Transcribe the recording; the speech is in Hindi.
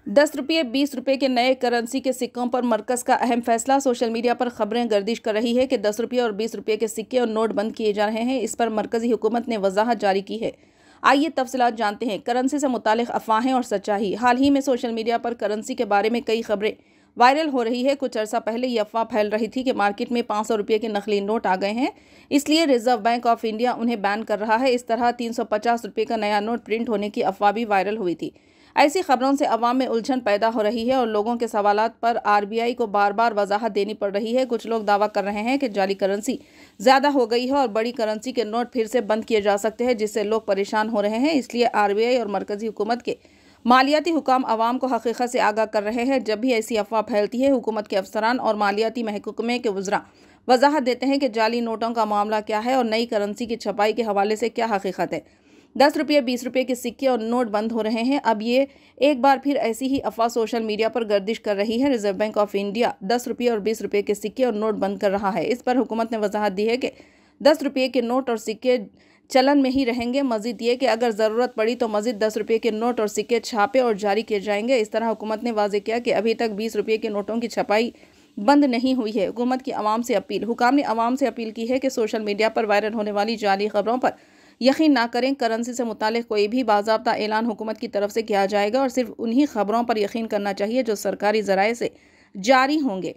10 रुपये 20 रुपये के नए करेंसी के सिक्कों पर मरकज का अहम फैसला। सोशल मीडिया पर खबरें गर्दिश कर रही है कि 10 रुपये और 20 रुपये के सिक्के और नोट बंद किए जा रहे हैं। इस पर मरकजी हुकूमत ने वजाहत जारी की है। आइए तफसीलात जानते हैं। करेंसी से मुतालिक अफवाहें और सच्चाई। हाल ही में सोशल मीडिया पर करेंसी के बारे में कई खबरें वायरल हो रही है। कुछ अर्सा पहले ये अफवाह फैल रही थी कि मार्केट में 500 रुपये के नकली नोट आ गए हैं, इसलिए रिजर्व बैंक ऑफ इंडिया उन्हें बैन कर रहा है। इस तरह 350 रुपये का नया नोट प्रिंट होने की अफवाह भी वायरल हुई थी। ऐसी खबरों से अवाम में उलझन पैदा हो रही है और लोगों के सवालात पर आरबीआई को बार बार वजाहत देनी पड़ रही है। कुछ लोग दावा कर रहे हैं कि जाली करेंसी ज़्यादा हो गई है और बड़ी करेंसी के नोट फिर से बंद किए जा सकते हैं, जिससे लोग परेशान हो रहे हैं। इसलिए आरबीआई और मरकजी हुकूमत के मालियाती हुकाम अवाम को हकीकत से आगाह कर रहे हैं। जब भी ऐसी अफवाह फैलती है, हुकूमत के अफसरान और मालियाती महकमे के वज़रा वजाहत देते हैं कि जाली नोटों का मामला क्या है और नई करेंसी की छपाई के हवाले से क्या हकीकत है। 10 रुपये 20 रुपये के सिक्के और नोट बंद हो रहे हैं। अब ये एक बार फिर ऐसी ही अफवाह सोशल मीडिया पर गर्दिश कर रही है। रिजर्व बैंक ऑफ इंडिया 10 रुपये और 20 रुपये के सिक्के और नोट बंद कर रहा है। इस पर हुकूमत ने वजाहत दी है कि 10 रुपये के नोट और सिक्के चलन में ही रहेंगे। मजीद ये कि अगर ज़रूरत पड़ी तो मजीद 10 रुपये के नोट और सिक्के छापे और जारी किए जाएंगे। इस तरह हुकूमत ने वाज़ेह किया कि अभी तक 20 रुपये के नोटों की छपाई बंद नहीं हुई है। हुकूमत की आवाम से अपील। हुकाम ने आवाम से अपील की है कि सोशल मीडिया पर वायरल होने वाली जाली खबरों पर यकीन ना करें। करेंसी से मुतालिक कोई भी बाज़ाब्ता ऐलान हुकूमत की तरफ से किया जाएगा और सिर्फ उन्हीं खबरों पर यकीन करना चाहिए जो सरकारी ज़राए से जारी होंगे।